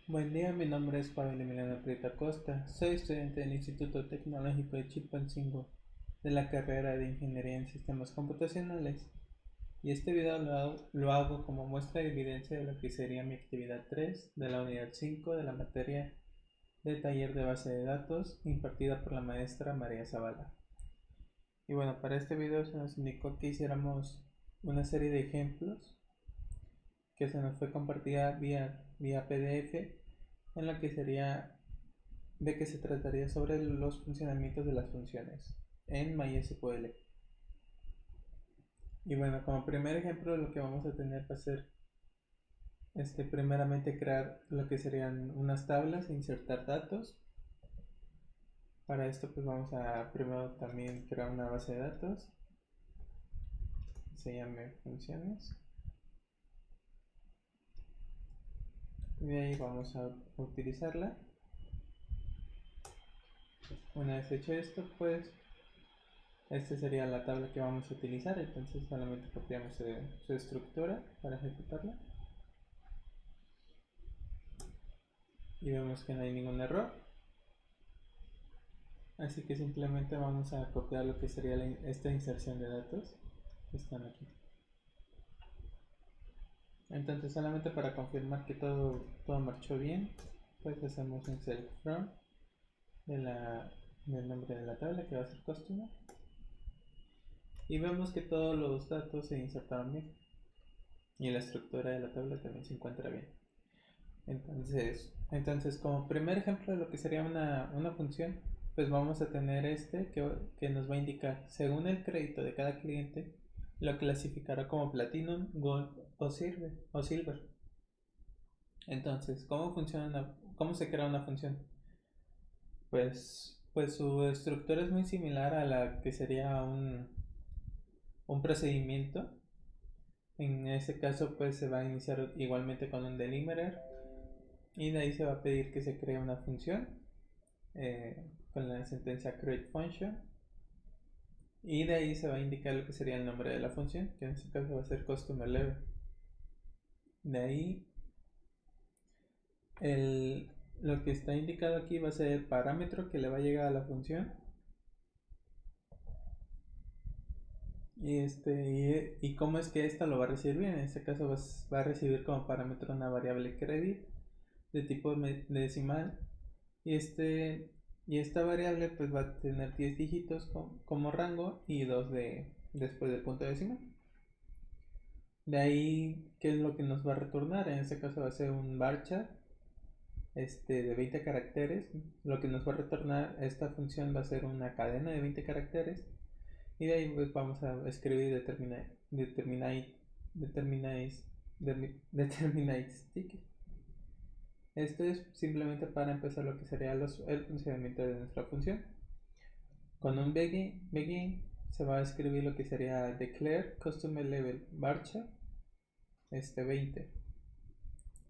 Buen día, mi nombre es Pablo Emiliano Prieto Costa. Soy estudiante del Instituto Tecnológico de Chilpancingo de la carrera de Ingeniería en Sistemas Computacionales. Y este video lo hago como muestra de evidencia de lo que sería mi actividad 3 de la unidad 5 de la materia de taller de base de datos impartida por la maestra María Zavala. Y bueno, para este video se nos indicó que hiciéramos una serie de ejemplos que se nos fue compartida vía PDF, en la que sería de que se trataría sobre los funcionamientos de las funciones en MySQL. Y bueno, como primer ejemplo lo que vamos a tener va a ser primeramente crear lo que serían unas tablas e insertar datos. Para esto pues vamos a primero también crear una base de datos que se llame funciones. Y de ahí vamos a utilizarla. Una vez hecho esto, pues esta sería la tabla que vamos a utilizar, entonces solamente copiamos su estructura para ejecutarla. Y vemos que no hay ningún error, así que simplemente vamos a copiar lo que sería esta inserción de datos que están aquí. Entonces solamente para confirmar que todo marchó bien, pues hacemos un select from del nombre de la tabla, que va a ser customer, y vemos que todos los datos se insertaron bien y la estructura de la tabla también se encuentra bien. Entonces como primer ejemplo de lo que sería una función, pues vamos a tener que nos va a indicar, según el crédito de cada cliente, lo clasificará como Platinum, Gold o Silver. Entonces, ¿cómo se crea una función? Pues su estructura es muy similar a la que sería un procedimiento. En ese caso, pues se va a iniciar igualmente con un delimiter y de ahí se va a pedir que se cree una función con la sentencia create function, y de ahí se va a indicar lo que sería el nombre de la función, que en este caso va a ser customer level. De ahí lo que está indicado aquí va a ser el parámetro que le va a llegar a la función, y cómo es que esta lo va a recibir. En este caso va a recibir como parámetro una variable credit de tipo decimal, y esta variable pues va a tener 10 dígitos como rango y 2 después del punto decimal. De ahí, ¿qué es lo que nos va a retornar? En este caso va a ser un varchar de 20 caracteres. Lo que nos va a retornar esta función va a ser una cadena de 20 caracteres, y de ahí pues vamos a escribir determinate stick. Esto es simplemente para empezar lo que sería el funcionamiento de nuestra función. Con un begin se va a escribir lo que sería declare customer level varchar 20.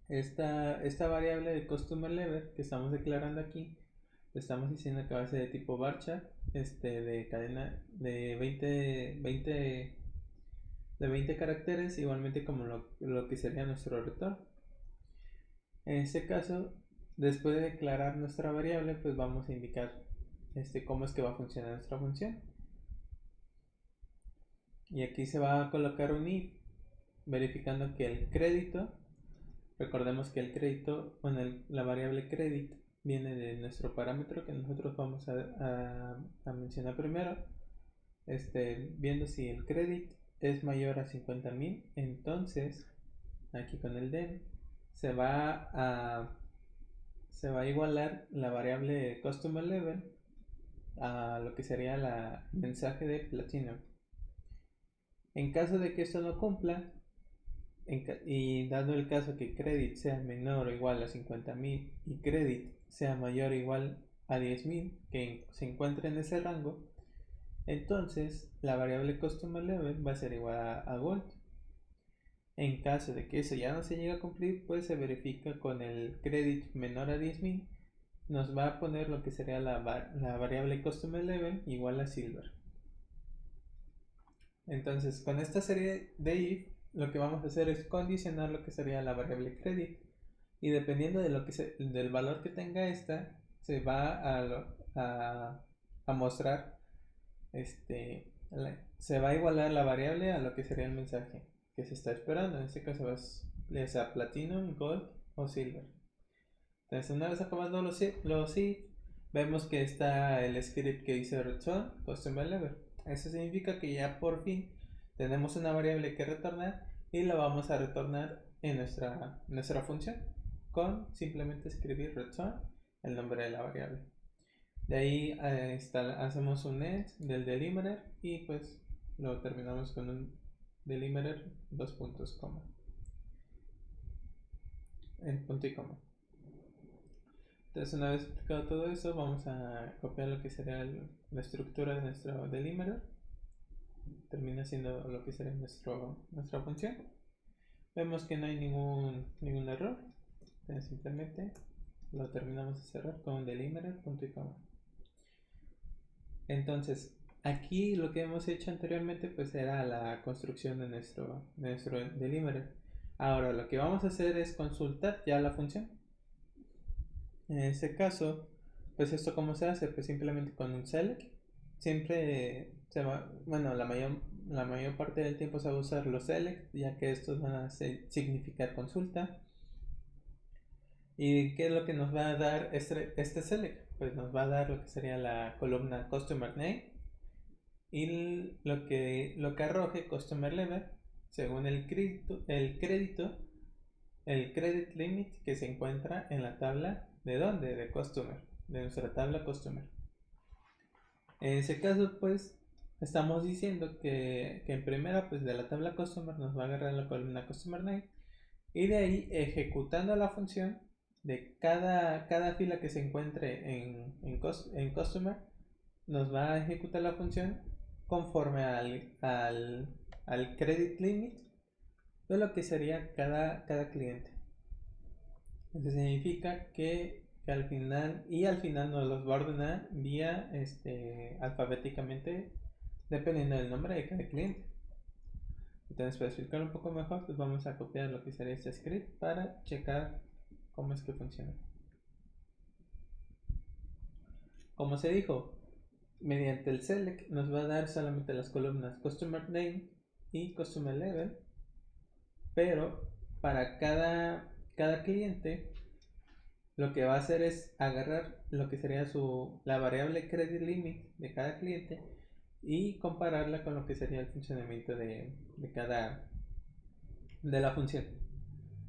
Esta variable de customer level que estamos declarando aquí, estamos diciendo que va a ser de tipo varchar, de cadena de 20 caracteres, igualmente como lo que sería nuestro retorno. En este caso, después de declarar nuestra variable, pues vamos a indicar cómo es que va a funcionar nuestra función. Y aquí se va a colocar un if, verificando que el crédito, recordemos que el crédito, bueno, la variable credit viene de nuestro parámetro que nosotros vamos a mencionar primero. Viendo si el credit es mayor a 50,000, entonces aquí con el den se va a igualar la variable customer level a lo que sería la mensaje de Platinum. En caso de que esto no cumpla, y dado el caso que credit sea menor o igual a 50,000 y credit sea mayor o igual a 10,000, que se encuentre en ese rango, entonces la variable customer level va a ser igual a gold. En caso de que eso ya no se llegue a cumplir, pues se verifica con el credit menor a 10,000, nos va a poner lo que sería la variable customer level igual a silver. Entonces con esta serie de if, lo que vamos a hacer es condicionar lo que sería la variable credit, y dependiendo de del valor que tenga esta, se va a mostrar, se va a igualar la variable a lo que sería el mensaje que se está esperando. En este caso es ya sea Platinum, Gold o Silver. Entonces una vez acabando los if, vemos que está el script que dice return customer level. Eso significa que ya por fin tenemos una variable que retornar y la vamos a retornar en nuestra función con simplemente escribir return el nombre de la variable. De ahí hacemos un end del delimiter y pues lo terminamos con un delimiter dos puntos coma en punto y coma. Entonces una vez explicado todo eso, vamos a copiar lo que sería la estructura de nuestro delimiter. Termina siendo lo que sería nuestra función. Vemos que no hay ningún error. Entonces simplemente lo terminamos de cerrar con un delimiter punto y coma. Entonces aquí lo que hemos hecho anteriormente pues era la construcción de nuestro delimiter. Ahora lo que vamos a hacer es consultar ya la función. En este caso, pues esto cómo se hace, pues simplemente con un select. Siempre se va, bueno, la mayor parte del tiempo se va a usar los select, ya que estos van a significar consulta. ¿Y qué es lo que nos va a dar este select? Pues nos va a dar lo que sería la columna customer name y lo que arroje customer level según el credit limit que se encuentra en la tabla de customer, de nuestra tabla customer. En ese caso pues estamos diciendo que en primera pues de la tabla customer nos va a agarrar la columna customer name y de ahí ejecutando la función de cada fila que se encuentre en customer nos va a ejecutar la función conforme al credit limit de lo que sería cada cliente. Eso significa que al final nos los va a ordenar vía alfabéticamente dependiendo del nombre de cada cliente. Entonces, para explicar un poco mejor, pues vamos a copiar lo que sería este script para checar cómo es que funciona. Como se dijo, mediante el select nos va a dar solamente las columnas customer name y customer level, pero para cada cliente lo que va a hacer es agarrar lo que sería la variable credit limit de cada cliente y compararla con lo que sería el funcionamiento de la función.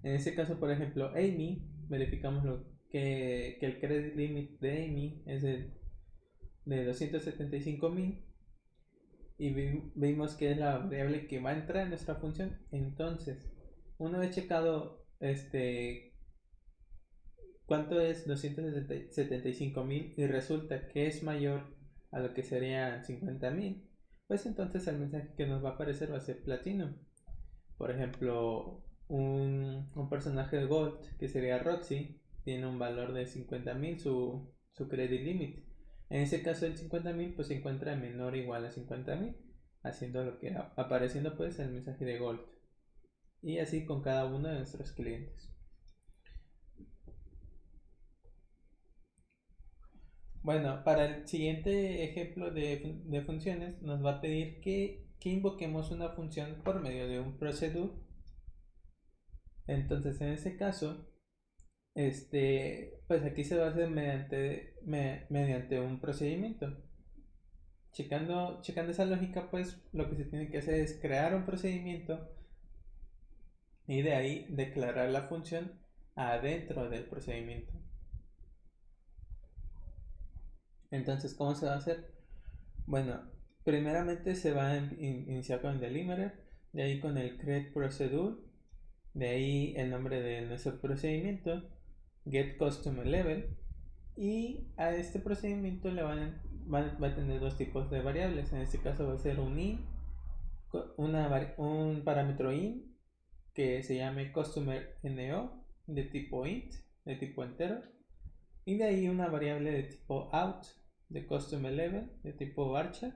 En este caso, por ejemplo, Amy, verificamos que el credit limit de Amy es de 275,000 y vimos que es la variable que va a entrar en nuestra función. Entonces, una vez checado cuánto es 275,000 y resulta que es mayor a lo que serían 50,000, pues entonces el mensaje que nos va a aparecer va a ser Platinum. Por ejemplo, un personaje de Gold que sería Roxy tiene un valor de 50,000 su credit limit. En ese caso el 50,000 pues se encuentra menor o igual a 50,000, haciendo lo que apareciendo pues el mensaje de Gold. Y así con cada uno de nuestros clientes. Bueno, para el siguiente ejemplo de funciones nos va a pedir que invoquemos una función por medio de un procedure. Entonces en ese caso, pues aquí se va a hacer mediante un procedimiento. Checando esa lógica, pues lo que se tiene que hacer es crear un procedimiento y de ahí declarar la función adentro del procedimiento. Entonces, ¿cómo se va a hacer? Bueno, primeramente se va a iniciar con el delimiter, de ahí con el create procedure, de ahí el nombre de nuestro procedimiento, get customer level, y a este procedimiento le va a tener dos tipos de variables. En este caso va a ser un int, un parámetro int que se llame customer no de tipo int, de tipo entero, y de ahí una variable de tipo out de customer level de tipo varchar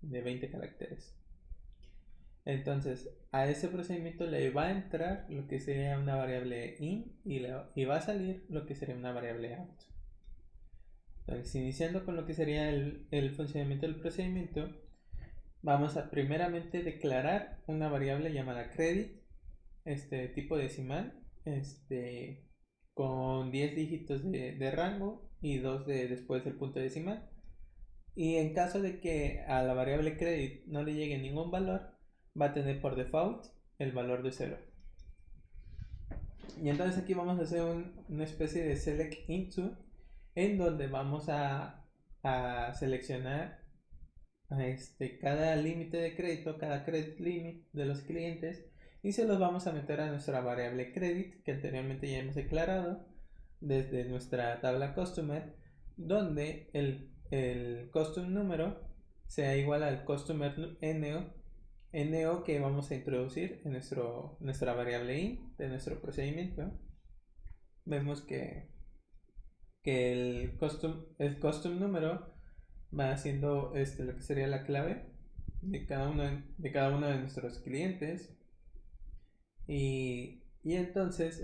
de 20 caracteres. Entonces, a ese procedimiento le va a entrar lo que sería una variable in y va a salir lo que sería una variable out. Entonces, iniciando con lo que sería el funcionamiento del procedimiento, vamos a primeramente declarar una variable llamada credit, tipo decimal, con 10 dígitos de rango y 2 después del punto decimal. Y en caso de que a la variable credit no le llegue ningún valor, va a tener por default el valor de 0. Y entonces aquí vamos a hacer una especie de select into, en donde vamos a seleccionar cada límite de crédito, cada credit limit de los clientes, y se los vamos a meter a nuestra variable credit que anteriormente ya hemos declarado desde nuestra tabla customer, donde el custom número sea igual al customer NO que vamos a introducir en nuestra variable in de nuestro procedimiento. Vemos que el custom número va haciendo lo que sería la clave de cada uno de nuestros clientes, y entonces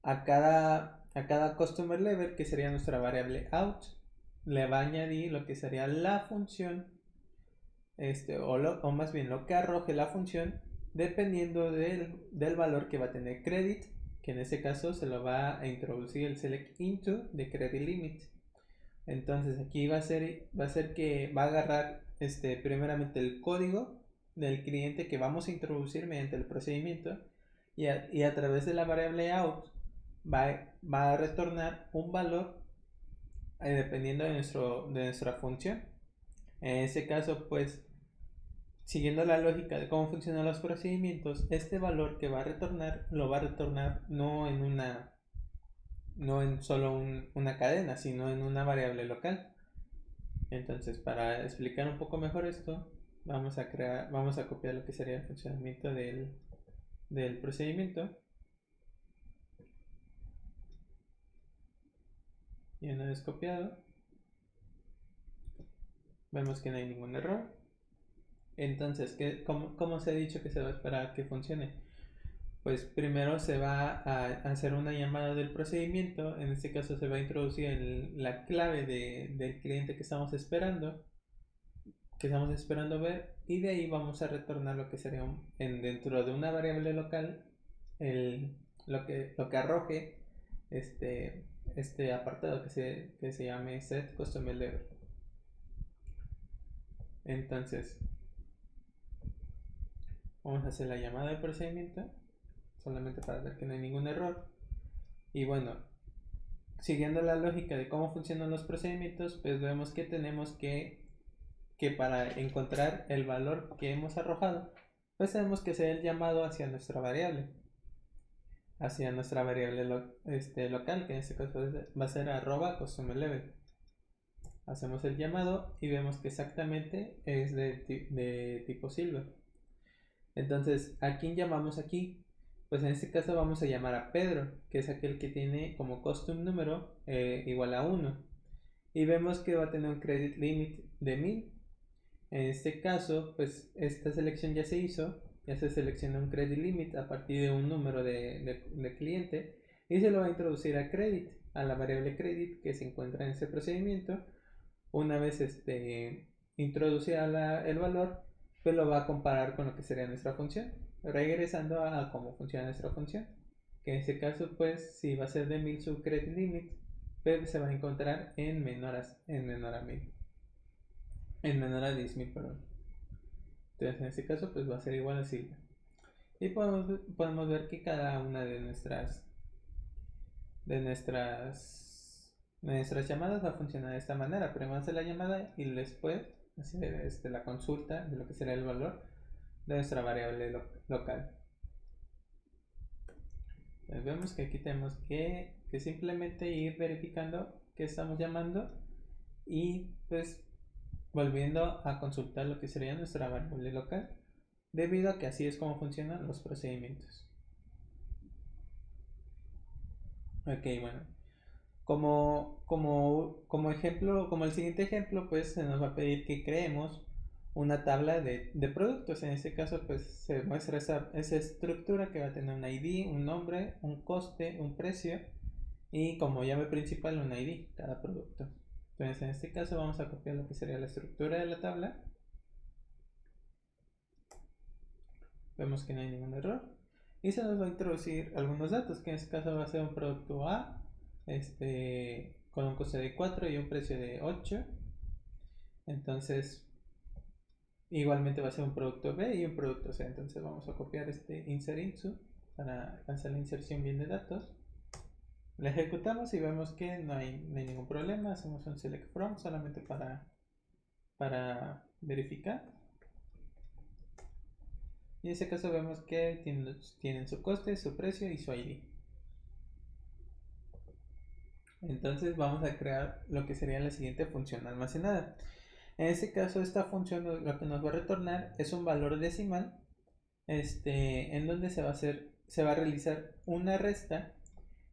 a cada customer level, que sería nuestra variable out, le va a añadir lo que sería la función, o más bien lo que arroje la función, dependiendo del valor que va a tener credit, que en este caso se lo va a introducir el select into de credit limit. Entonces aquí va a ser que va a agarrar primeramente el código del cliente que vamos a introducir mediante el procedimiento, y a través de la variable out va a retornar un valor dependiendo de nuestra función. En este caso, pues, siguiendo la lógica de cómo funcionan los procedimientos, este valor que va a retornar lo va a retornar no en solo una cadena, sino en una variable local. Entonces, para explicar un poco mejor esto, vamos a copiar lo que sería el funcionamiento del procedimiento. Y una vez copiado, vemos que no hay ningún error. Entonces, ¿cómo se ha dicho que se va a esperar que funcione? Pues primero se va a hacer una llamada del procedimiento. En este caso se va a introducir la clave del cliente que estamos esperando ver, y de ahí vamos a retornar lo que sería dentro de una variable local lo que arroje este apartado que se llame set customer level. Entonces vamos a hacer la llamada del procedimiento solamente para ver que no hay ningún error. Y bueno, siguiendo la lógica de cómo funcionan los procedimientos, pues vemos que tenemos que para encontrar el valor que hemos arrojado, pues tenemos que hacer el llamado hacia nuestra variable local, que en este caso va a ser @customer level. Hacemos el llamado y vemos que exactamente es de tipo silver. Entonces, ¿a quién llamamos aquí? Pues en este caso vamos a llamar a Pedro, que es aquel que tiene como custom número igual a 1. Y vemos que va a tener un credit limit de 1000. En este caso, pues esta selección ya se hizo, ya se selecciona un credit limit a partir de un número de cliente, y se lo va a introducir a credit, a la variable credit que se encuentra en ese procedimiento. Una vez introducida el valor, pues lo va a comparar con lo que sería nuestra función, regresando a cómo funciona nuestra función, que en este caso, pues si va a ser de 1000 su credit limit, pues se va a encontrar en menor a 1000, en menor a 10.000, perdón. Entonces en este caso, pues va a ser igual a sigla. Y podemos ver que cada una de nuestras llamadas va a funcionar de esta manera. Primero hacer la llamada y después hacer la consulta de lo que será el valor de nuestra variable local. Entonces vemos que aquí tenemos que simplemente ir verificando que estamos llamando, y pues volviendo a consultar lo que sería nuestra variable local, debido a que así es como funcionan los procedimientos. Ok, bueno, como ejemplo, como el siguiente ejemplo, pues se nos va a pedir que creemos una tabla de productos. En este caso pues se muestra esa estructura que va a tener un ID, un nombre, un coste, un precio y como llave principal un ID cada producto. Entonces en este caso vamos a copiar lo que sería la estructura de la tabla. Vemos que no hay ningún error y se nos va a introducir algunos datos, que en este caso va a ser un producto A con un coste de 4 y un precio de 8. Entonces igualmente va a ser un producto B y un producto C. Entonces vamos a copiar este insert into para hacer la inserción bien de datos. La ejecutamos y vemos que no hay ningún problema. Hacemos un select from solamente para verificar. Y en este caso vemos que tienen su coste, su precio y su ID. Entonces vamos a crear lo que sería la siguiente función almacenada. En este caso esta función lo que nos va a retornar es un valor decimal en donde se va a realizar una resta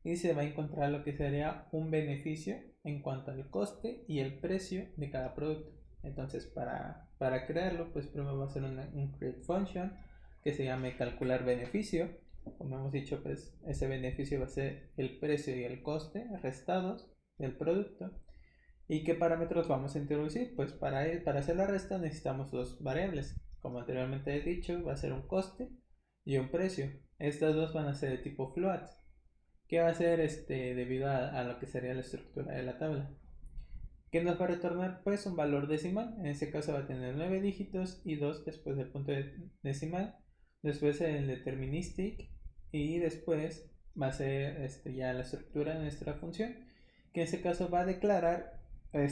y se va a encontrar lo que sería un beneficio en cuanto al coste y el precio de cada producto. Entonces para crearlo pues primero va a ser un create function que se llame calcular beneficio. Como hemos dicho pues ese beneficio va a ser el precio y el coste restados del producto. ¿Y qué parámetros vamos a introducir? Pues para hacer la resta necesitamos dos variables. Como anteriormente he dicho, va a ser un coste y un precio. Estas dos van a ser de tipo float, que va a ser debido a lo que sería la estructura de la tabla. ¿Qué nos va a retornar? Pues un valor decimal. En este caso va a tener 9 dígitos y 2 después del punto decimal. Después el deterministic y después va a ser ya la estructura de nuestra función, que en este caso va a declarar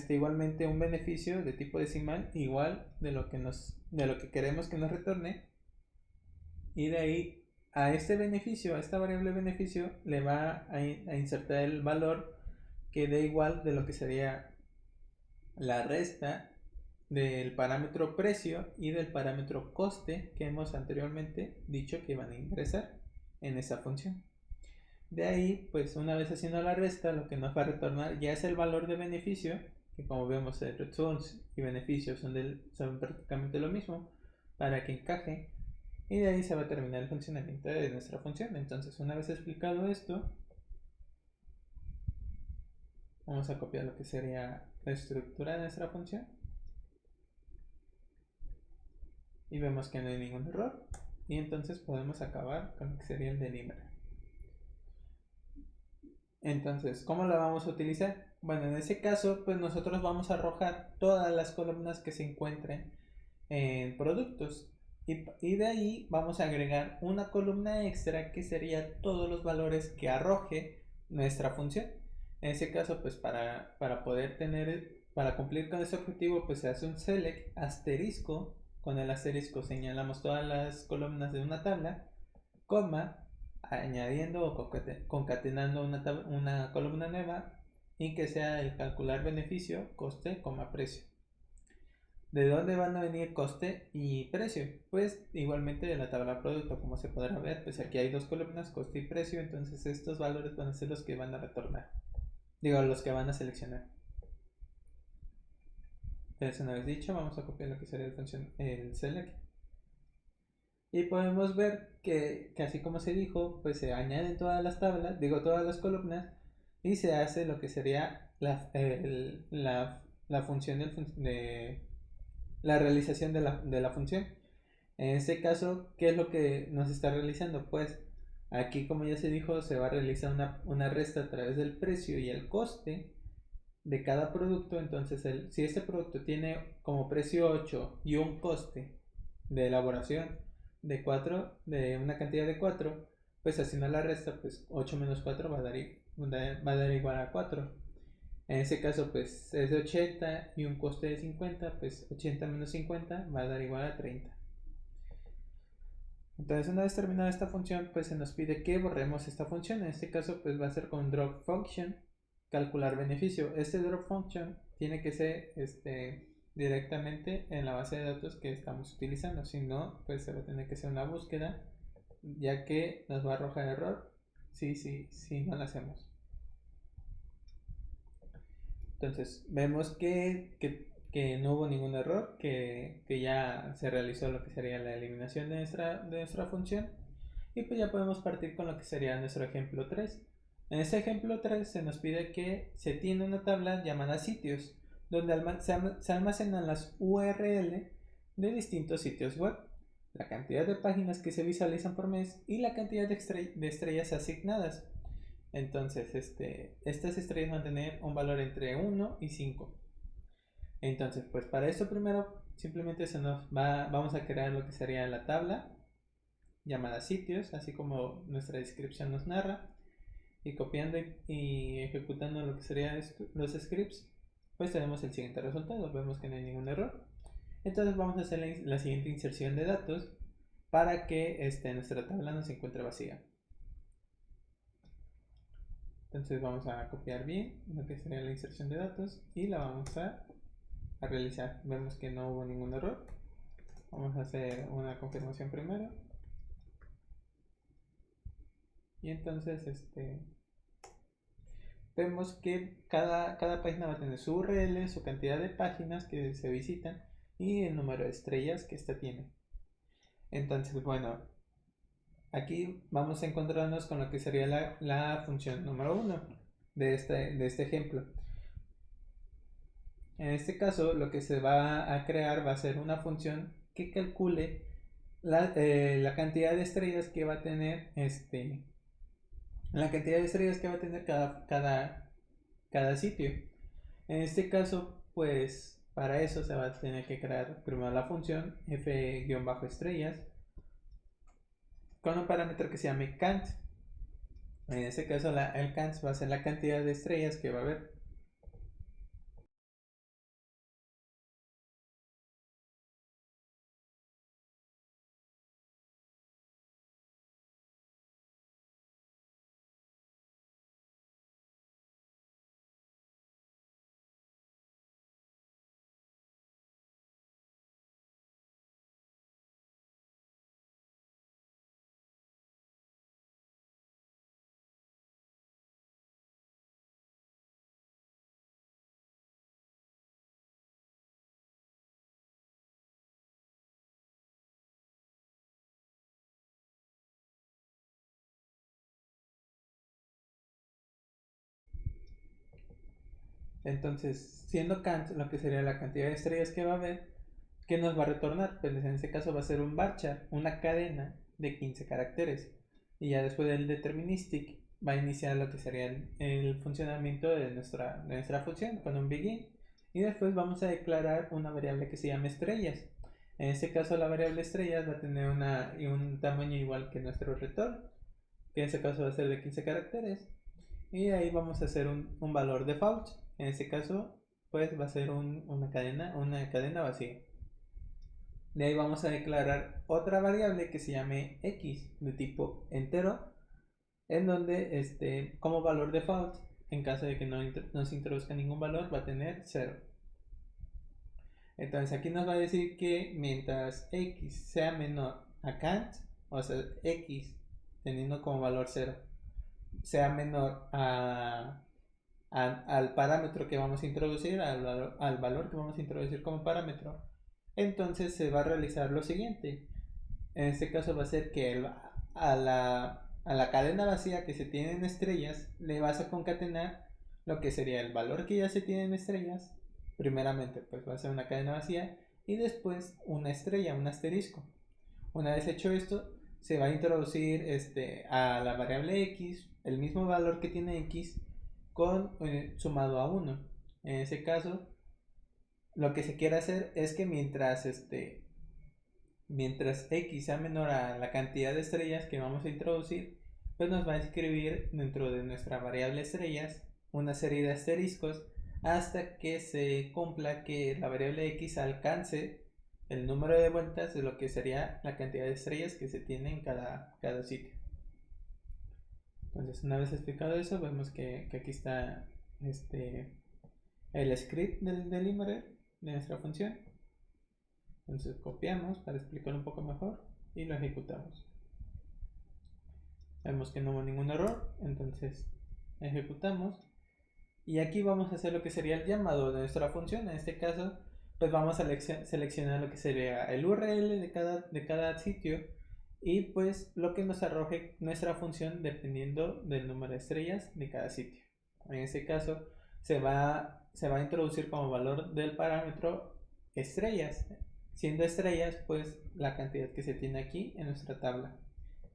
igualmente un beneficio de tipo decimal igual de lo que queremos que nos retorne, y de ahí a este beneficio, a esta variable beneficio, le va a insertar el valor que dé igual de lo que sería la resta del parámetro precio y del parámetro coste que hemos anteriormente dicho que van a ingresar en esa función. De ahí, pues una vez haciendo la resta, lo que nos va a retornar ya es el valor de beneficio, que como vemos returns y beneficios son prácticamente lo mismo para que encaje, y de ahí se va a terminar el funcionamiento de nuestra función. Entonces una vez explicado esto, vamos a copiar lo que sería la estructura de nuestra función y vemos que no hay ningún error, y entonces podemos acabar con lo que sería el delivery. Entonces, ¿cómo la vamos a utilizar? Bueno, en ese caso, pues nosotros vamos a arrojar todas las columnas que se encuentren en productos, y de ahí vamos a agregar una columna extra que sería todos los valores que arroje nuestra función. En ese caso, pues para cumplir con ese objetivo, pues se hace un select asterisco. Con el asterisco señalamos todas las columnas de una tabla, coma, añadiendo o concatenando una columna nueva y que sea el calcular beneficio, coste, precio. ¿De dónde van a venir coste y precio? Pues igualmente de la tabla producto. Como se podrá ver, pues aquí hay dos columnas, coste y precio. Entonces estos valores van a ser los que van a retornar, los que van a seleccionar. Entonces una vez dicho, vamos a copiar lo que sería el select, y podemos ver que así como se dijo, pues se añaden todas las tablas, todas las columnas, y se hace lo que sería la función de la realización de la función. En este caso, ¿qué es lo que nos está realizando? Pues aquí, como ya se dijo, se va a realizar una resta a través del precio y el coste de cada producto. Entonces si este producto tiene como precio 8 y un coste de elaboración de 4, de una cantidad de 4, pues haciendo la resta, pues 8 menos 4 va a dar igual a 4. En ese caso pues es de 80 y un coste de 50, pues 80 menos 50 va a dar igual a 30. Entonces una vez terminada esta función, pues se nos pide que borremos esta función. En este caso pues va a ser con drop function calcular beneficio. Este drop function tiene que ser directamente en la base de datos que estamos utilizando, si no pues se va a tener que hacer una búsqueda, ya que nos va a arrojar error si no lo hacemos. Entonces vemos que que no hubo ningún error, que ya se realizó lo que sería la eliminación de nuestra función. Y pues ya podemos partir con lo que sería nuestro ejemplo 3. En este ejemplo 3 se nos pide que se tiene una tabla llamada sitios, donde se almacenan las URL de distintos sitios web, la cantidad de páginas que se visualizan por mes y la cantidad de estrellas asignadas. Entonces, estas estrellas van a tener un valor entre 1 y 5. Entonces, pues para esto primero simplemente vamos a crear lo que sería la tabla llamada sitios, así como nuestra descripción nos narra, y copiando y ejecutando lo que serían los scripts, pues tenemos el siguiente resultado. Vemos que no hay ningún error. Entonces vamos a hacer la siguiente inserción de datos para que nuestra tabla no se encuentre vacía. Entonces vamos a copiar bien lo que sería la inserción de datos y la vamos a realizar. Vemos que no hubo ningún error. Vamos a hacer una confirmación primero. Y entonces vemos que cada página va a tener su URL, su cantidad de páginas que se visitan y el número de estrellas que esta tiene. Entonces, bueno, aquí vamos a encontrarnos con lo que sería la función número 1 de este ejemplo. En este caso, lo que se va a crear va a ser una función que calcule la cantidad de estrellas que va a tener cada sitio. En este caso, pues para eso se va a tener que crear primero la función f-estrellas con un parámetro que se llame cant. En este caso el cant va a ser la cantidad de estrellas que va a haber. Entonces, siendo cant lo que sería la cantidad de estrellas que va a haber, ¿qué nos va a retornar? Pues en este caso va a ser un varchar, una cadena de 15 caracteres. Y ya después del deterministic va a iniciar lo que sería el funcionamiento de nuestra función con un begin. Y después vamos a declarar una variable que se llama estrellas. En este caso la variable estrellas va a tener un tamaño igual que nuestro return, que en este caso va a ser de 15 caracteres. Y ahí vamos a hacer un valor default. En este caso, pues va a ser una cadena vacía. De ahí vamos a declarar otra variable que se llame x de tipo entero, en donde como valor default, en caso de que no se introduzca ningún valor, va a tener 0. Entonces aquí nos va a decir que mientras x sea menor a cant, o sea x teniendo como valor 0, sea menor al parámetro que vamos a introducir, al valor que vamos a introducir como parámetro, entonces se va a realizar lo siguiente. En este caso va a ser que a la cadena vacía que se tiene en estrellas le vas a concatenar lo que sería el valor que ya se tiene en estrellas. Primeramente pues va a ser una cadena vacía y después una estrella, un asterisco. Una vez hecho esto, se va a introducir a la variable x el mismo valor que tiene x sumado a 1. En ese caso, lo que se quiere hacer es que mientras x sea menor a la cantidad de estrellas que vamos a introducir, pues nos va a escribir dentro de nuestra variable estrellas una serie de asteriscos hasta que se cumpla que la variable x alcance el número de vueltas de lo que sería la cantidad de estrellas que se tiene en cada sitio. Entonces, una vez explicado eso, vemos que aquí está el script del library de nuestra función. Entonces copiamos para explicar un poco mejor y lo ejecutamos. Vemos que no hubo ningún error, entonces ejecutamos. Y aquí vamos a hacer lo que sería el llamado de nuestra función. En este caso pues vamos a seleccionar lo que sería el URL de cada sitio y pues lo que nos arroje nuestra función dependiendo del número de estrellas de cada sitio. En este caso se va a introducir como valor del parámetro estrellas, siendo estrellas pues la cantidad que se tiene aquí en nuestra tabla.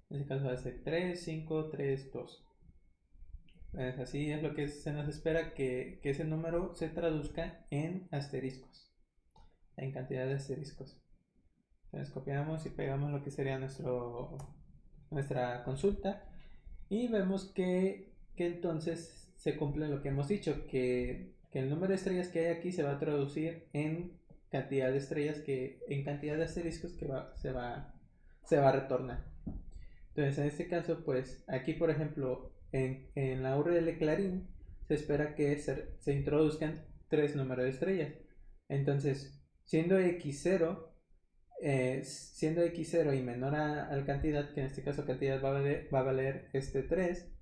En este caso va a ser 3, 5, 3, 2. Pues así es lo que se nos espera que ese número se traduzca en asteriscos, en cantidad de asteriscos. Entonces copiamos y pegamos lo que sería nuestra consulta y vemos que entonces se cumple lo que hemos dicho, que el número de estrellas que hay aquí se va a traducir en cantidad de estrellas en cantidad de asteriscos que se va a retornar. Entonces, en este caso, pues aquí, por ejemplo, en la URL Clarín se espera que se introduzcan 3 números de estrellas. Entonces, siendo x0 y menor a la cantidad, que en este caso cantidad va a valer 3,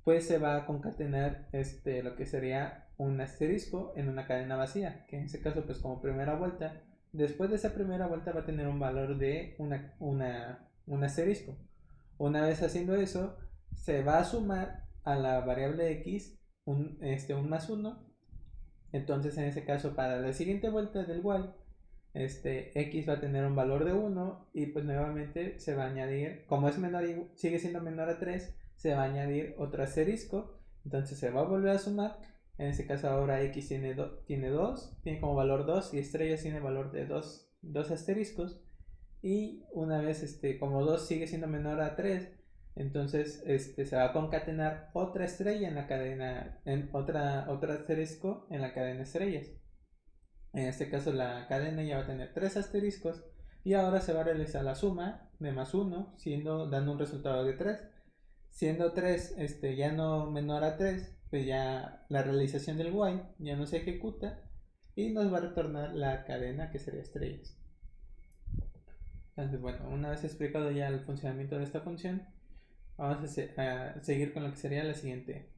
pues se va a concatenar lo que sería un asterisco en una cadena vacía, que en este caso pues como primera vuelta, después de esa primera vuelta va a tener un valor de un asterisco. Una vez haciendo eso, se va a sumar a la variable x un más 1. Entonces en ese caso para la siguiente vuelta del while, x va a tener un valor de 1 y pues nuevamente se va a añadir, como es menor y sigue siendo menor a 3, se va a añadir otro asterisco, entonces se va a volver a sumar. En este caso ahora x tiene 2, tiene como valor 2 y estrellas tiene valor de 2 asteriscos. Y una vez como 2 sigue siendo menor a 3, entonces se va a concatenar otra estrella en la cadena, en otro asterisco en la cadena estrellas. En este caso la cadena ya va a tener 3 asteriscos y ahora se va a realizar la suma de más 1, dando un resultado de 3. Siendo 3 ya no menor a 3, pues ya la realización del while ya no se ejecuta y nos va a retornar la cadena que sería estrellas. Entonces, bueno, una vez explicado ya el funcionamiento de esta función, vamos a seguir con lo que sería la siguiente.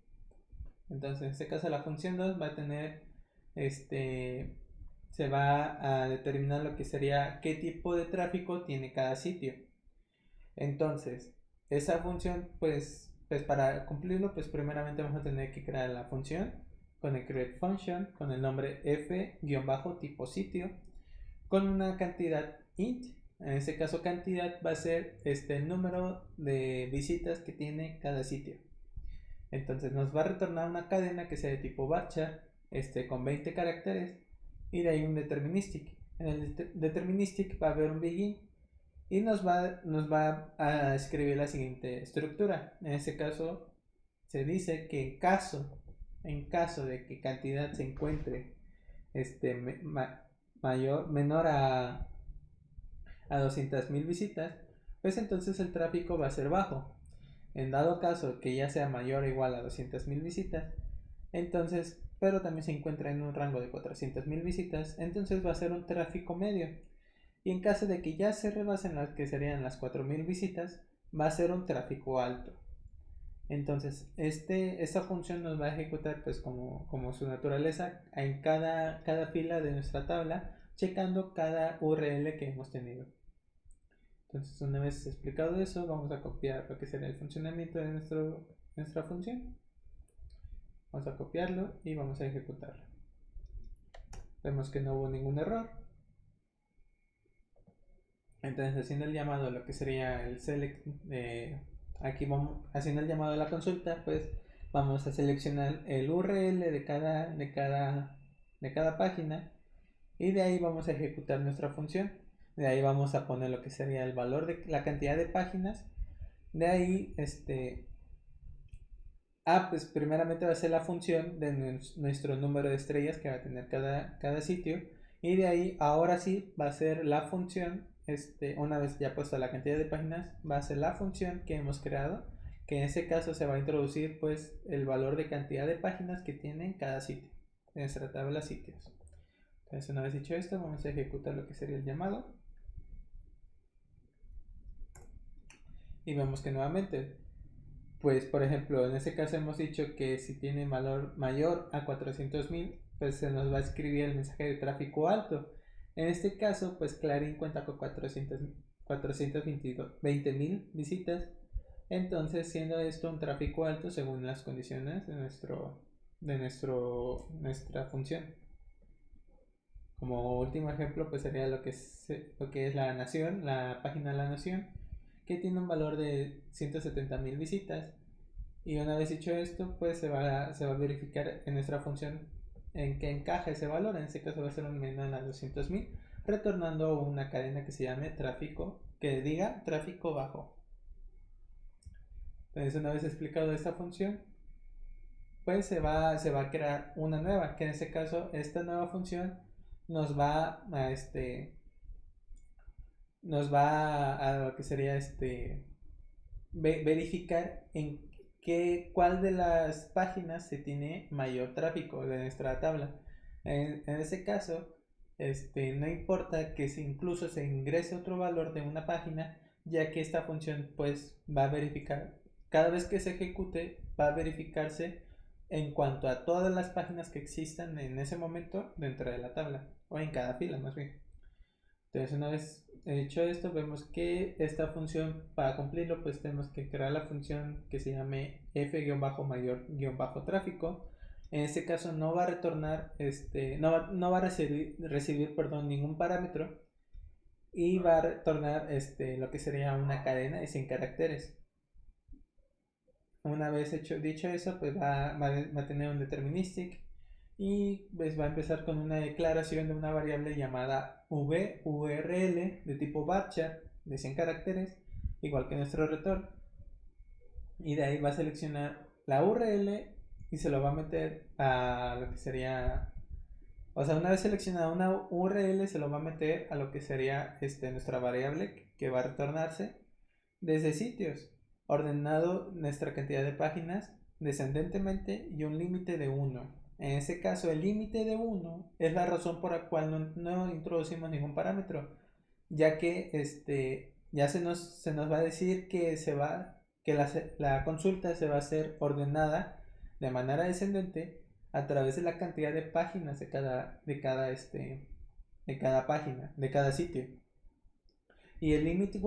Entonces, en este caso la función 2 va a tener, se va a determinar lo que sería qué tipo de tráfico tiene cada sitio. Entonces, esa función, pues para cumplirlo, pues primeramente vamos a tener que crear la función con el create function, con el nombre f-tipo sitio, con una cantidad int. En este caso cantidad va a ser el número de visitas que tiene cada sitio. Entonces nos va a retornar una cadena que sea de tipo varchar con 20 caracteres y de ahí un deterministic. En el deterministic va a haber un begin y nos va a escribir la siguiente estructura. En este caso se dice que en caso de que cantidad se encuentre menor a 200.000 visitas, pues entonces el tráfico va a ser bajo. En dado caso que ya sea mayor o igual a 200.000 visitas, entonces, pero también se encuentra en un rango de 400.000 visitas, entonces va a ser un tráfico medio. Y en caso de que ya se rebasen las que serían las 4.000 visitas, va a ser un tráfico alto. Entonces, esta función nos va a ejecutar pues como su naturaleza en cada fila de nuestra tabla, checando cada URL que hemos tenido. Entonces, una vez explicado eso, vamos a copiar lo que sería el funcionamiento de nuestra función. Vamos a copiarlo y vamos a ejecutarlo. Vemos que no hubo ningún error. Entonces, haciendo el llamado a lo que sería el select, aquí vamos haciendo el llamado a la consulta, pues vamos a seleccionar el URL de cada página y de ahí vamos a ejecutar nuestra función. De ahí vamos a poner lo que sería el valor de la cantidad de páginas. De ahí pues primeramente va a ser la función de nuestro número de estrellas que va a tener cada sitio. Y de ahí, ahora sí, va a ser la función, una vez ya puesta la cantidad de páginas, va a ser la función que hemos creado, que en este caso se va a introducir pues el valor de cantidad de páginas que tiene cada sitio, en nuestra tabla sitios. Entonces, una vez dicho esto, vamos a ejecutar lo que sería el llamado. Y vemos que nuevamente, pues por ejemplo, en este caso hemos dicho que si tiene valor mayor a 400.000, pues se nos va a escribir el mensaje de tráfico alto. En este caso, pues Clarín cuenta con 420,000 visitas. Entonces, siendo esto un tráfico alto según las condiciones de nuestra función. Como último ejemplo, pues sería lo que es La Nación, la página de La Nación, que tiene un valor de 170,000 visitas. Y una vez dicho esto, pues se va a verificar en nuestra función en qué encaja ese valor. En este caso va a ser un menor a 200,000, retornando una cadena que se llame tráfico, que diga tráfico bajo. Entonces, una vez explicado esta función, pues se va a crear una nueva, que en este caso esta nueva función nos va a lo que sería verificar cuál de las páginas se tiene mayor tráfico de nuestra tabla. En ese caso, no importa que incluso se ingrese otro valor de una página, ya que esta función pues va a verificar, cada vez que se ejecute, va a verificarse en cuanto a todas las páginas que existan en ese momento dentro de la tabla, o en cada fila más bien. Entonces, una vez hecho esto, vemos que esta función, para cumplirlo, pues tenemos que crear la función que se llame f-mayor-tráfico. En este caso no va a retornar, no va a recibir, perdón, ningún parámetro, y va a retornar lo que sería una cadena de 100 caracteres. Una vez dicho eso, pues va a tener un deterministic, y pues va a empezar con una declaración de una variable llamada VURL de tipo varchar de 100 caracteres, igual que nuestro retorno. Y de ahí va a seleccionar la URL y se lo va a meter a lo que sería, o sea, una vez seleccionada una URL, se lo va a meter a lo que sería nuestra variable que va a retornarse desde sitios, ordenado nuestra cantidad de páginas descendentemente y un límite de 1. En este caso, el límite de 1 es la razón por la cual no introducimos ningún parámetro, ya que ya se nos va a decir que la consulta se va a hacer ordenada de manera descendente a través de la cantidad de páginas de cada página, de cada sitio. Y el limit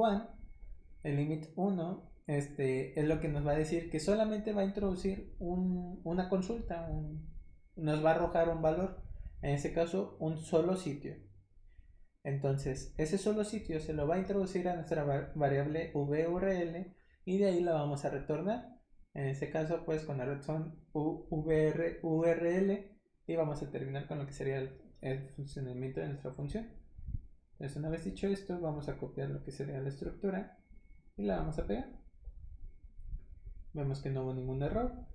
1, es lo que nos va a decir que solamente va a introducir una consulta, nos va a arrojar un valor, en este caso un solo sitio. Entonces, ese solo sitio se lo va a introducir a nuestra variable VURL, y de ahí la vamos a retornar. En este caso, pues con la return URL, y vamos a terminar con lo que sería el funcionamiento de nuestra función. Entonces, una vez dicho esto, vamos a copiar lo que sería la estructura y la vamos a pegar. Vemos que no hubo ningún error.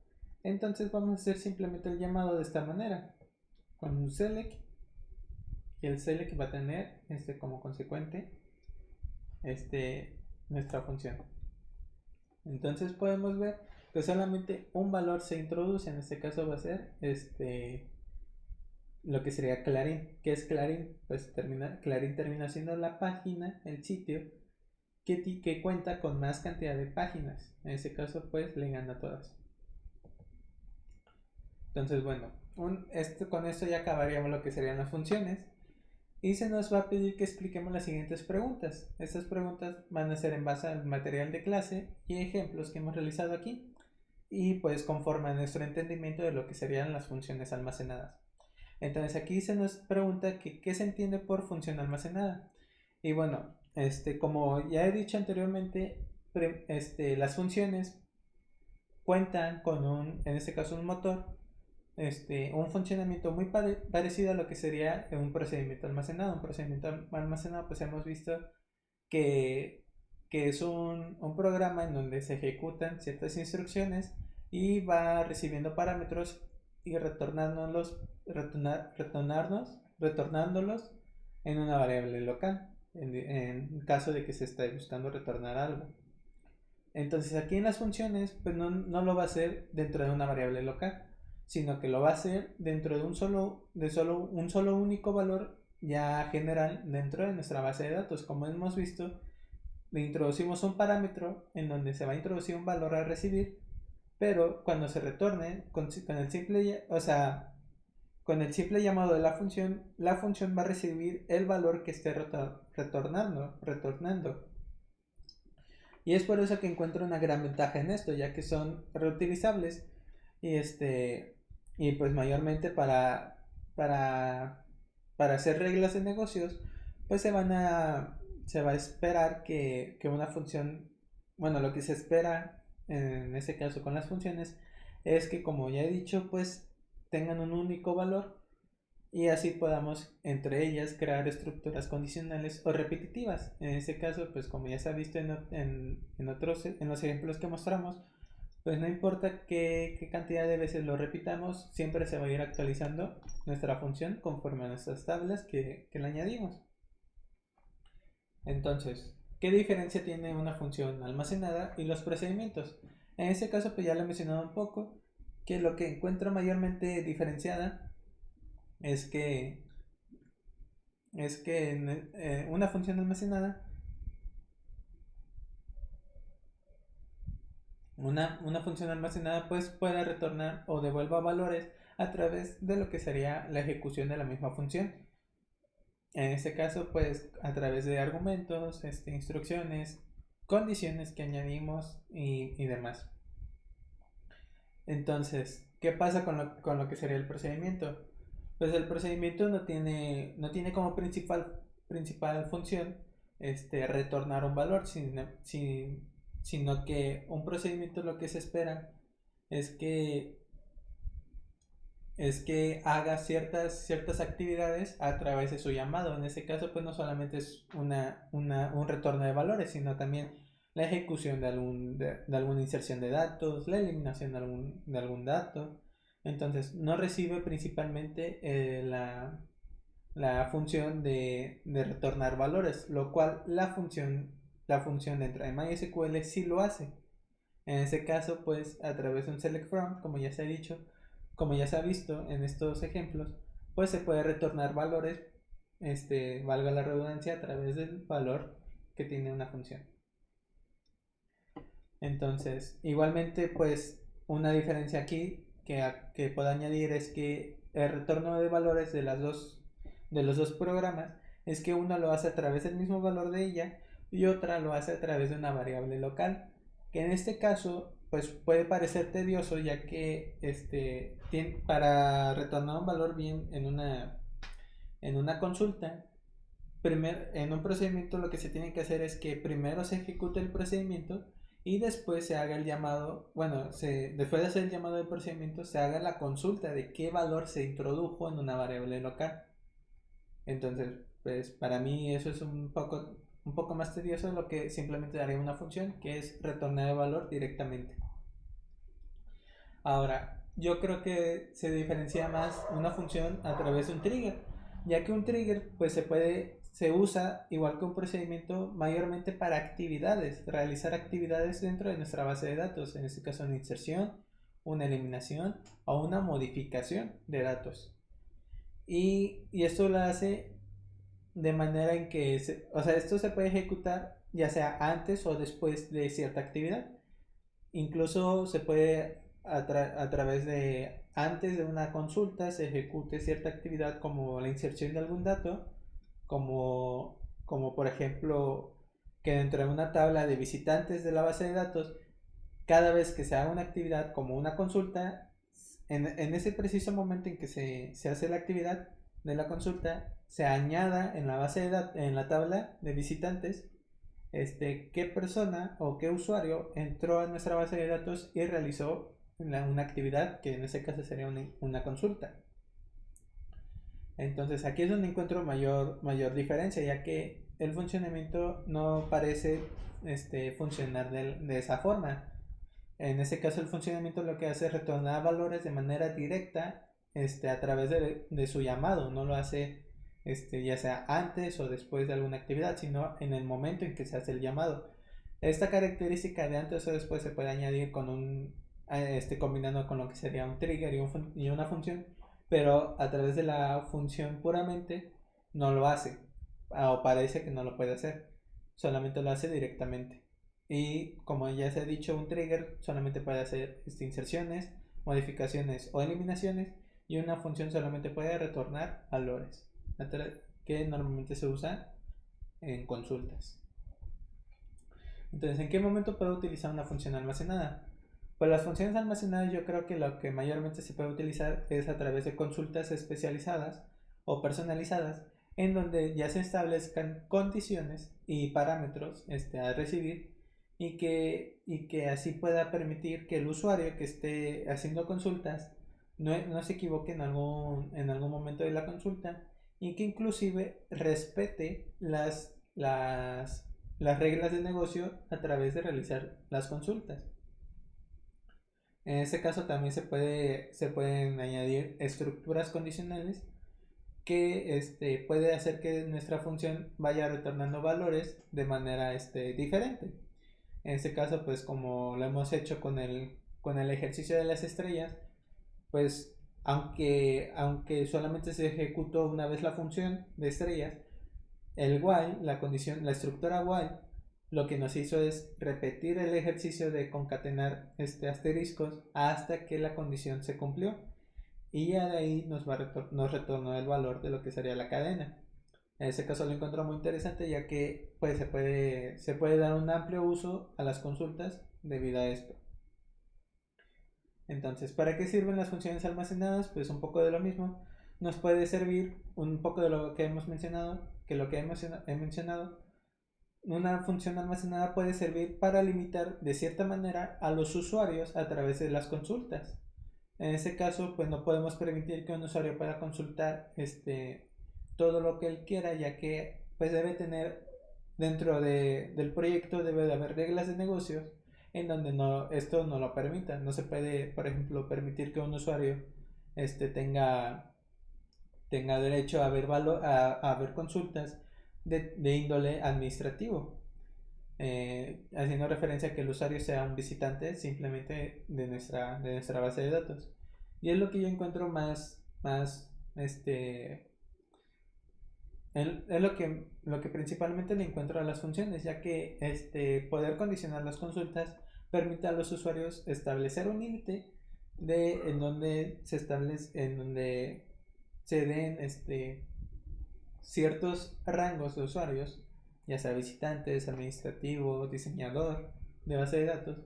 Entonces vamos a hacer simplemente el llamado de esta manera, con un select, y el select va a tener como consecuente nuestra función. Entonces podemos ver que solamente un valor se introduce. En este caso va a ser lo que sería Clarín. ¿Qué es Clarín? Pues Clarín termina siendo la página, el sitio que cuenta con más cantidad de páginas. En este caso pues le gana a todas. Entonces, bueno, con esto ya acabaríamos lo que serían las funciones, y se nos va a pedir que expliquemos las siguientes preguntas. Estas preguntas van a ser en base al material de clase y ejemplos que hemos realizado aquí, y pues conforme a nuestro entendimiento de lo que serían las funciones almacenadas. Entonces aquí se nos pregunta qué se entiende por función almacenada. Y bueno, como ya he dicho anteriormente, las funciones cuentan con en este caso un motor, un funcionamiento muy parecido a lo que sería un procedimiento almacenado. Un procedimiento almacenado, pues hemos visto que es un programa en donde se ejecutan ciertas instrucciones y va recibiendo parámetros y retornándolos en una variable local, en caso de que se esté buscando retornar algo. Entonces aquí en las funciones pues no lo va a hacer dentro de una variable local, sino que lo va a hacer dentro de un solo único valor ya general dentro de nuestra base de datos. Como hemos visto, le introducimos un parámetro en donde se va a introducir un valor a recibir, pero cuando se retorne con el simple, o sea, con el simple llamado de la función va a recibir el valor que esté retornando. Y es por eso que encuentro una gran ventaja en esto, ya que son reutilizables y y pues mayormente para hacer reglas de negocios, pues se va a esperar que una función, bueno, lo que se espera en este caso con las funciones es que, como ya he dicho, pues tengan un único valor y así podamos entre ellas crear estructuras condicionales o repetitivas. En este caso, pues como ya se ha visto en los ejemplos que mostramos, pues no importa qué cantidad de veces lo repitamos, siempre se va a ir actualizando nuestra función conforme a nuestras tablas que le añadimos. Entonces, ¿qué diferencia tiene una función almacenada y los procedimientos? En este caso, pues ya lo he mencionado un poco, que lo que encuentro mayormente diferenciada es que una función almacenada, una función almacenada pues puede retornar o devuelva valores a través de lo que sería la ejecución de la misma función. En este caso, pues a través de argumentos, instrucciones, condiciones que añadimos y demás. Entonces, ¿qué pasa con lo que sería el procedimiento? Pues el procedimiento no tiene como principal función retornar un valor, sino que un procedimiento lo que se espera es que haga ciertas actividades a través de su llamado. En este caso, pues no solamente es un retorno de valores, sino también la ejecución de alguna inserción de datos, la eliminación de algún dato. Entonces, no recibe principalmente la función de retornar valores, lo cual la función dentro de MySQL sí lo hace. En ese caso, pues a través de un select from, como ya se ha dicho, como ya se ha visto en estos ejemplos, pues se puede retornar valores, valga la redundancia, a través del valor que tiene una función. Entonces, igualmente, pues una diferencia aquí que puedo añadir es que el retorno de valores de los dos programas es que uno lo hace a través del mismo valor de ella y otra lo hace a través de una variable local, que en este caso pues puede parecer tedioso, ya que para retornar un valor bien en una consulta, en un procedimiento lo que se tiene que hacer es que primero se ejecute el procedimiento y después se haga el llamado, bueno, después de hacer el llamado del procedimiento se haga la consulta de qué valor se introdujo en una variable local. Entonces, pues para mí eso es un poco más tedioso de lo que simplemente daría una función, que es retornar el valor directamente. Ahora, yo creo que se diferencia más una función a través de un trigger, ya que un trigger pues se usa igual que un procedimiento mayormente para actividades, realizar actividades dentro de nuestra base de datos, en este caso una inserción, una eliminación o una modificación de datos. Y esto lo hace de manera en que, o sea, esto se puede ejecutar ya sea antes o después de cierta actividad. Incluso se puede a través de antes de una consulta se ejecute cierta actividad como la inserción de algún dato, como por ejemplo que dentro de una tabla de visitantes de la base de datos, cada vez que se haga una actividad como una consulta, en ese preciso momento en que se hace la actividad de la consulta, se añada en la base de datos, en la tabla de visitantes, qué persona o qué usuario entró a nuestra base de datos y realizó una actividad que en ese caso sería una consulta. Entonces aquí es donde encuentro mayor diferencia, ya que el funcionamiento no parece funcionar de esa forma. En ese caso el funcionamiento lo que hace es retornar valores de manera directa a través de su llamado, no lo hace ya sea antes o después de alguna actividad, sino en el momento en que se hace el llamado. Esta característica de antes o después se puede añadir combinando con lo que sería un trigger y una función, pero a través de la función puramente no lo hace, o parece que no lo puede hacer, solamente lo hace directamente. Y como ya se ha dicho, un trigger solamente puede hacer inserciones, modificaciones o eliminaciones, y una función solamente puede retornar valores, que normalmente se usa en consultas. Entonces, ¿en qué momento puedo utilizar una función almacenada? Pues las funciones almacenadas yo creo que lo que mayormente se puede utilizar es a través de consultas especializadas o personalizadas, en donde ya se establezcan condiciones y parámetros a recibir, y que así pueda permitir que el usuario que esté haciendo consultas no se equivoque en algún momento de la consulta, y que inclusive respete las reglas de negocio a través de realizar las consultas. En este caso también se pueden añadir estructuras condicionales que puede hacer que nuestra función vaya retornando valores de manera diferente. En este caso, pues como lo hemos hecho con el ejercicio de las estrellas, pues aunque solamente se ejecutó una vez la función de estrellas, el while, la estructura while, lo que nos hizo es repetir el ejercicio de concatenar asteriscos hasta que la condición se cumplió, y ya de ahí nos retornó el valor de lo que sería la cadena. En ese caso lo encuentro muy interesante, ya que pues se puede dar un amplio uso a las consultas debido a esto. Entonces, ¿para qué sirven las funciones almacenadas? Pues un poco de lo mismo. Nos puede servir un poco de lo que hemos mencionado, he mencionado. Una función almacenada puede servir para limitar de cierta manera a los usuarios a través de las consultas. En ese caso, pues no podemos permitir que un usuario pueda consultar todo lo que él quiera, ya que pues debe tener dentro del proyecto, debe de haber reglas de negocios en donde esto no lo permita. No se puede, por ejemplo, permitir que un usuario tenga derecho a ver consultas de índole administrativo, haciendo referencia a que el usuario sea un visitante simplemente de nuestra base de datos. Y es lo que yo encuentro es lo que principalmente le encuentro a las funciones, ya que poder condicionar las consultas permite a los usuarios establecer un límite en donde se den ciertos rangos de usuarios, ya sea visitantes, administrativo, diseñador de base de datos,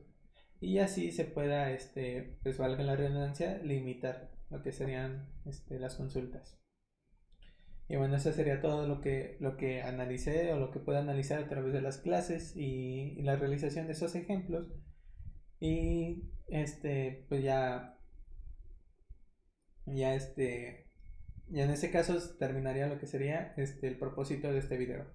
y así se pueda, pues valga la redundancia, limitar lo que serían las consultas. Y bueno, eso sería todo lo que analicé, o lo que puedo analizar a través de las clases y la realización de esos ejemplos. Y pues ya en ese caso terminaría lo que sería el propósito de este video.